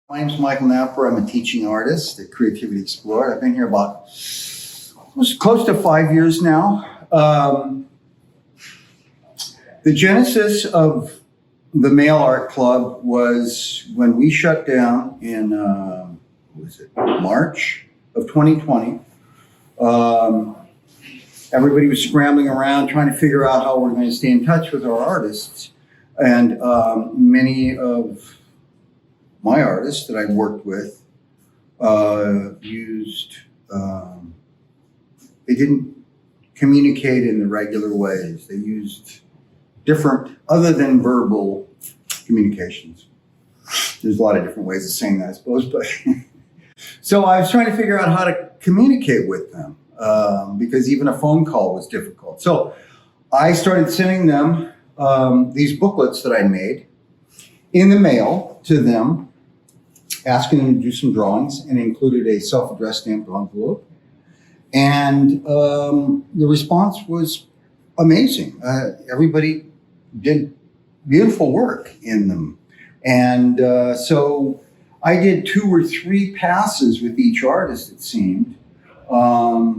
My name's Michael Napper. I'm a teaching artist at Creativity Explored. I've been here about close to 5 years now. The genesis of the Mail Art Club was when we shut down in March of 2020. Everybody was scrambling around trying to figure out how we're going to stay in touch with our artists. And many of my artists that I worked with they didn't communicate in the regular ways. They used different, other than verbal communications. There's a lot of different ways of saying that, I suppose, but so I was trying to figure out how to communicate with them because even a phone call was difficult. So I started sending them these booklets that I made in the mail to them, asking them to do some drawings, and included a self-addressed stamped envelope. And the response was amazing. Everybody did beautiful work in them. And so I did 2 or 3 passes with each artist, it seemed. A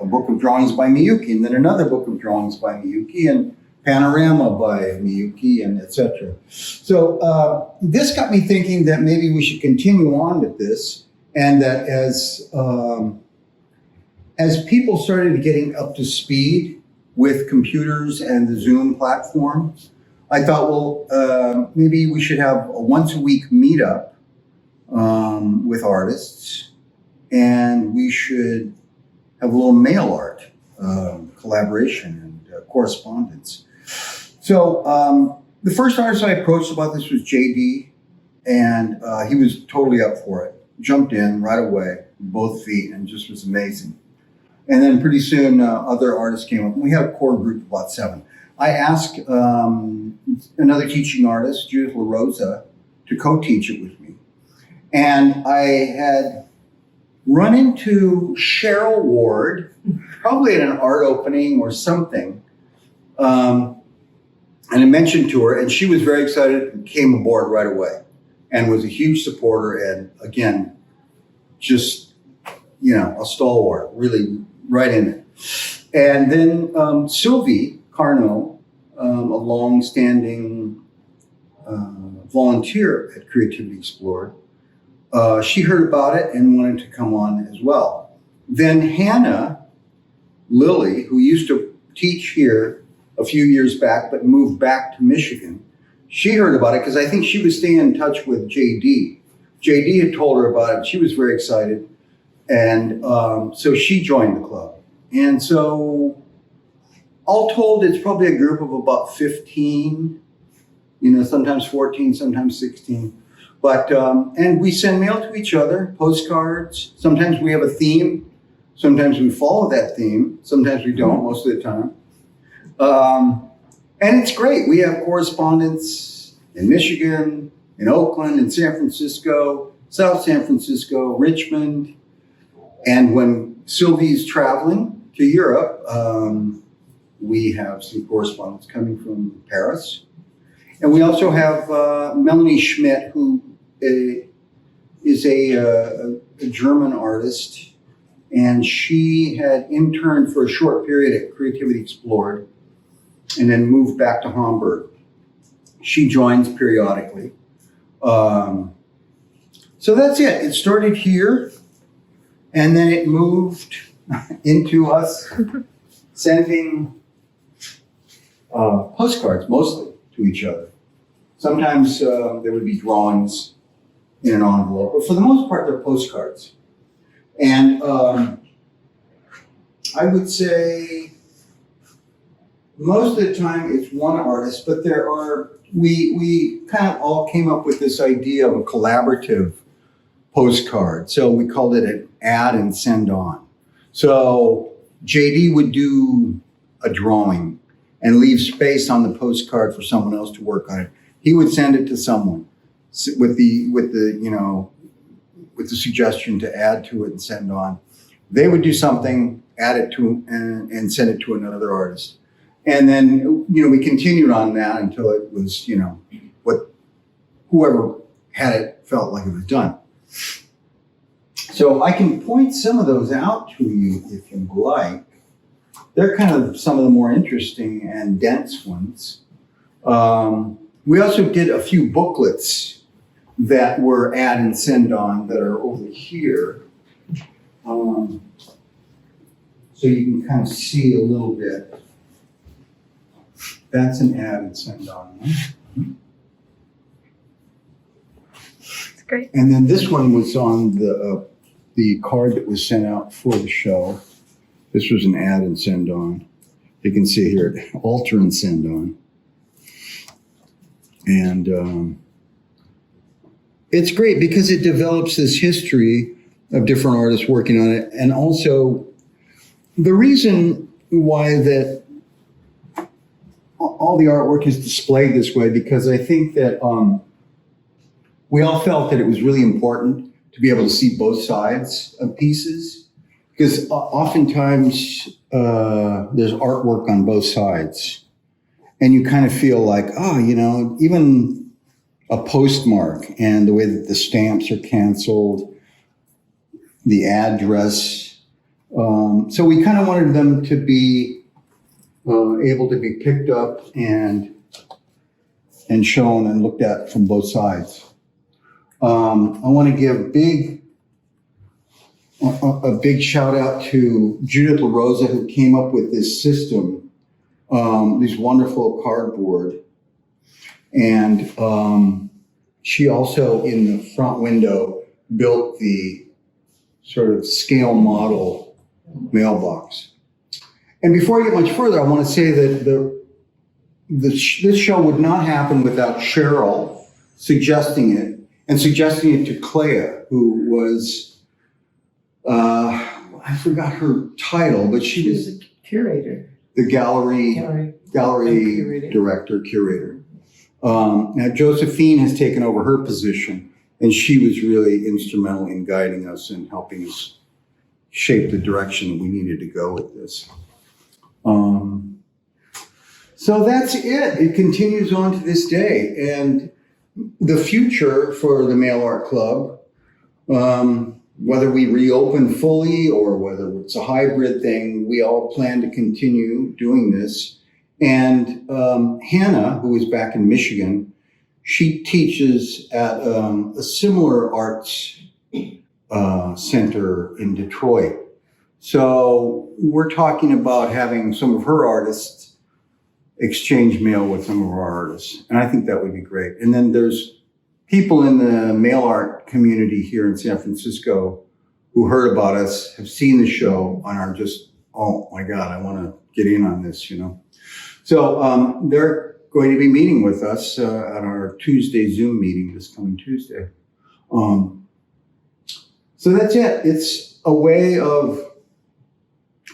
book of drawings by Miyuki, and then another book of drawings by Miyuki, and Panorama by Miyuki, and etc. So this got me thinking that maybe we should continue on with this, and that as people started getting up to speed with computers and the Zoom platform, I thought, well, maybe we should have a once-a-week meetup with artists, and we should have a little mail art collaboration and correspondence. So the first artist I approached about this was JD, and he was totally up for it. Jumped in right away, both feet, and just was amazing. And then pretty soon other artists came up, and we had a core group of about 7. I asked another teaching artist, Judith LaRosa, to co-teach it with me. And I had run into Cheryl Ward, probably at an art opening or something. And I mentioned to her, and she was very excited and came aboard right away and was a huge supporter. And again, just, a stalwart, really right in it. And then Sylvie Carnot, a long-standing volunteer at Creativity Explored, she heard about it and wanted to come on as well. Then Hannah Lilly, who used to teach here a few years back, but moved back to Michigan, she heard about it because I think she was staying in touch with JD. JD had told her about it. She was very excited. And so she joined the club. And so all told, it's probably a group of about 15, sometimes 14, sometimes 16. But, and we send mail to each other, postcards. Sometimes we have a theme. Sometimes we follow that theme. Sometimes we don't, most of the time. And it's great. We have correspondence in Michigan, in Oakland, in San Francisco, South San Francisco, Richmond. And when Sylvie's traveling to Europe, we have some correspondence coming from Paris. And we also have Melanie Schmidt, who is a German artist. And she had interned for a short period at Creativity Explored and then moved back to Hamburg. She joins periodically. So that's it. It started here, and then it moved into us sending postcards, mostly to each other. Sometimes there would be drawings in an envelope, but for the most part, they're postcards. And I would say most of the time it's one artist, but we kind of all came up with this idea of a collaborative postcard. So we called it an add and send on. So JD would do a drawing and leave space on the postcard for someone else to work on it. He would send it to someone with the suggestion to add to it and send on. They would do something, add it to and send it to another artist. And then, we continued on that until it was, whoever had it felt like it was done. So I can point some of those out to you if you like. They're kind of some of the more interesting and dense ones. We also did a few booklets that were add and send on that are over here. So you can kind of see a little bit. That's an add and send on. That's great. And then this one was on the card that was sent out for the show. This was an add and send on. You can see here, alter and send on. And it's great because it develops this history of different artists working on it. And also the reason why that all the artwork is displayed this way, because I think that we all felt that it was really important to be able to see both sides of pieces, because oftentimes there's artwork on both sides and you kind of feel like, oh, you know, even a postmark and the way that the stamps are canceled, the address. So we kind of wanted them to be able to be picked up and shown and looked at from both sides. I want to give a big shout out to Judith LaRosa, who came up with this system, these wonderful cardboard. And she also, in the front window, built the sort of scale model mailbox. And before I get much further, I want to say that this show would not happen without Cheryl suggesting it, and suggesting it to Clea, who was, I forgot her title, but she was a curator. The gallery director, curator. Now Josephine has taken over her position, and she was really instrumental in guiding us and helping us shape the direction that we needed to go with this. So that's it. It continues on to this day. And the future for the Mail Art Club, whether we reopen fully or whether it's a hybrid thing, we all plan to continue doing this. And Hannah, who is back in Michigan, she teaches at a similar arts center in Detroit. So we're talking about having some of her artists exchange mail with some of our artists. And I think that would be great. And then there's people in the mail art community here in San Francisco who heard about us, have seen the show, and are just, oh my God, I want to get in on this, you know. So they're going to be meeting with us at our Tuesday Zoom meeting this coming Tuesday. So that's it. It's a way of,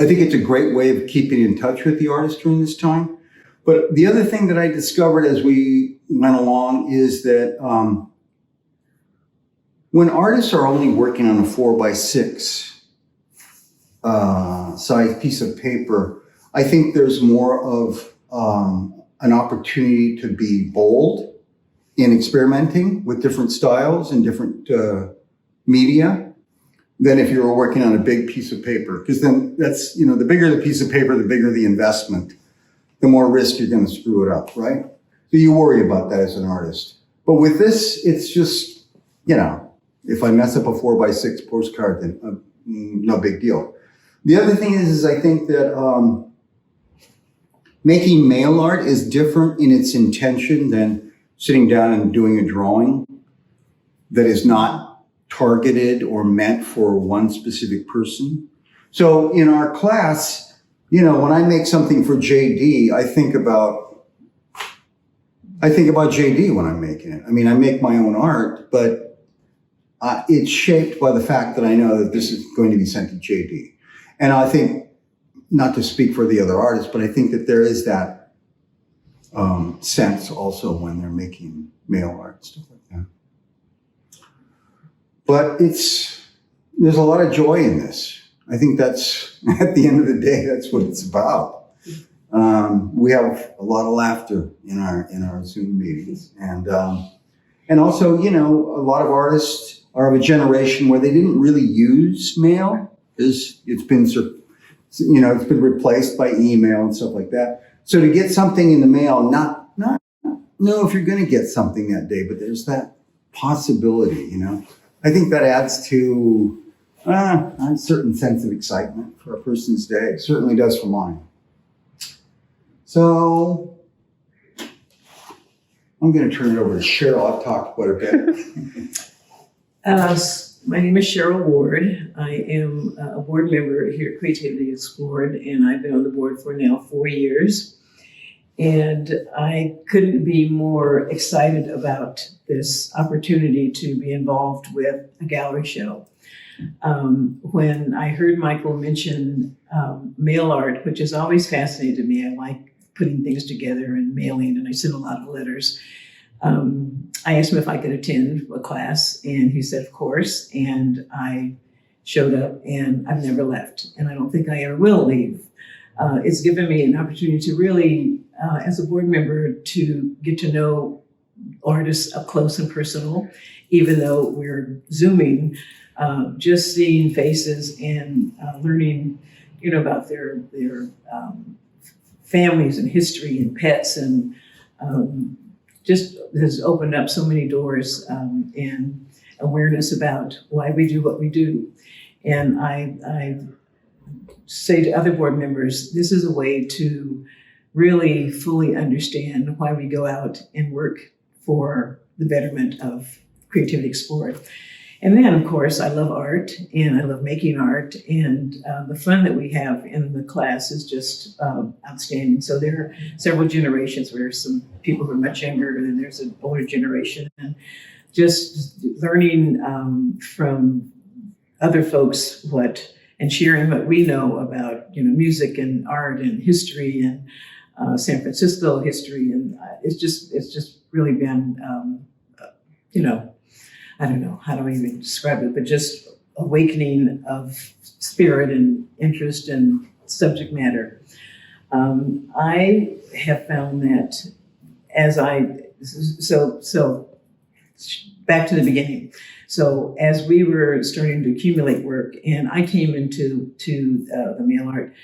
I think it's a great way of keeping in touch with the artists during this time. But the other thing that I discovered as we went along is that when artists are only working on a 4x6 size piece of paper, I think there's more of an opportunity to be bold in experimenting with different styles and different media than if you were working on a big piece of paper. Because then that's, you know, the bigger the piece of paper, the bigger the investment, the more risk you're going to screw it up, right? So you worry about that as an artist. But with this, it's just, you know, if I mess up a 4x6 postcard, then no big deal. The other thing is I think that making mail art is different in its intention than sitting down and doing a drawing that is not targeted or meant for one specific person. So in our class, you know, when I make something for JD, I think about JD when I'm making it. I mean, I make my own art, but it's shaped by the fact that I know that this is going to be sent to JD. And I think, not to speak for the other artists, but I think that there is that sense also when they're making mail art and stuff like that. But there's a lot of joy in this. I think that's, at the end of the day, that's what it's about. We have a lot of laughter in our Zoom meetings. And And also, you know, a lot of artists are of a generation where they didn't really use mail because it's been, you know, it's been replaced by email and stuff like that. So to get something in the mail, not know if you're going to get something that day, but there's that possibility, you know. I think that adds to a certain sense of excitement for a person's day. It certainly does for mine. So I'm going to turn it over to Cheryl. I've talked quite a bit. My name is Cheryl Ward. I am a board member here at Creativity Explored, and I've been on the board for now 4 years. And I couldn't be more excited about this opportunity to be involved with a gallery show. When I heard Michael mention mail art, which has always fascinated me, I like putting things together and mailing, and I send a lot of letters. I asked him if I could attend a class, and he said, of course, and I showed up, and I've never left, and I don't think I ever will leave. It's given me an opportunity to really, as a board member, to get to know artists up close and personal, even though we're Zooming, just seeing faces and learning, you know, about their families and history and pets, and just has opened up so many doors and awareness about why we do what we do. And I say to other board members, this is a way to really fully understand why we go out and work for the betterment of Creativity Explored. And then, of course, I love art, and I love making art, and the fun that we have in the class is just outstanding. So there are several generations where some people who are much younger, and then there's an older generation, and just learning from other folks and sharing what we know about, you know, music and art and history and San Francisco history, and it's just really been, you know, I don't know, how do I even describe it, but just awakening of spirit and interest and subject matter. I have found that so back to the beginning. So as we were starting to accumulate work, and I came into the mail art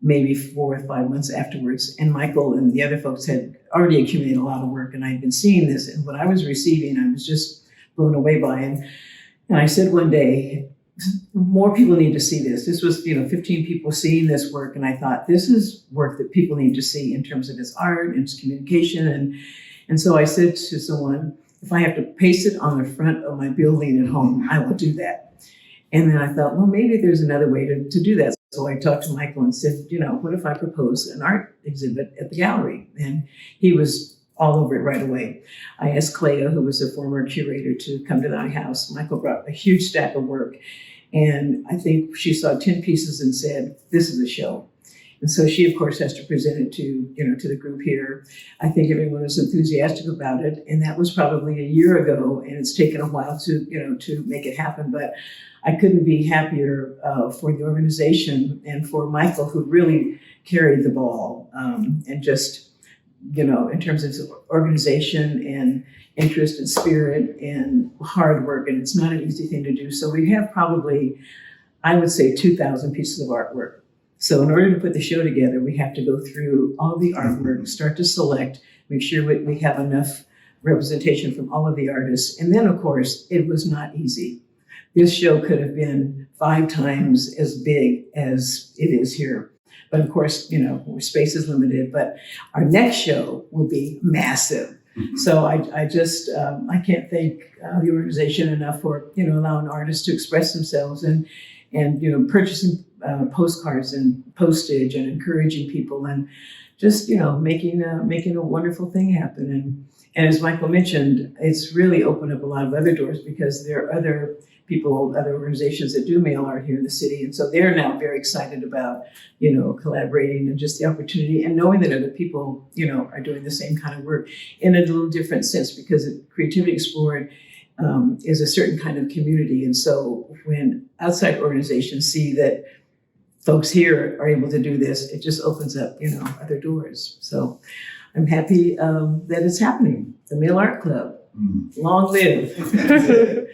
maybe 4 or 5 months afterwards, and Michael and the other folks had already accumulated a lot of work, and I'd been seeing this, and what I was receiving, I was just blown away by it. And I said one day, more people need to see this. This was, 15 people seeing this work, and I thought, this is work that people need to see in terms of its art and its communication. And so I said to someone, if I have to paste it on the front of my building at home, I will do that. And then I thought, well, maybe there's another way to do that. So I talked to Michael and said, what if I propose an art exhibit at the gallery? And he was all over it right away. I asked Clea, who was a former curator, to come to my house. Michael brought a huge stack of work. And I think she saw 10 pieces and said, this is a show. And so she, of course, has to present it to the group here. I think everyone was enthusiastic about it. And that was probably a year ago. And it's taken a while to make it happen. But I couldn't be happier for the organization and for Michael, who really carried the ball and just, in terms of organization and interest and spirit and hard work. And it's not an easy thing to do. So we have probably, I would say, 2,000 pieces of artwork. So in order to put the show together, we have to go through all of the artwork, start to select, make sure we have enough representation from all of the artists. And then, of course, it was not easy. This show could have been 5 times as big as it is here. But of course, space is limited, but our next show will be massive. Mm-hmm. So I can't thank the organization enough for, allowing artists to express themselves and purchasing postcards and postage and encouraging people and just, making a wonderful thing happen. And as Michael mentioned, it's really opened up a lot of other doors because there are other people, other organizations that do mail art here in the city. And so they're now very excited about, collaborating and just the opportunity and knowing that other people, are doing the same kind of work in a little different sense because Creativity Explored is a certain kind of community. And so when outside organizations see that folks here are able to do this, it just opens up, other doors. So I'm happy that it's happening, the Mail Art Club. Hmm. Long live.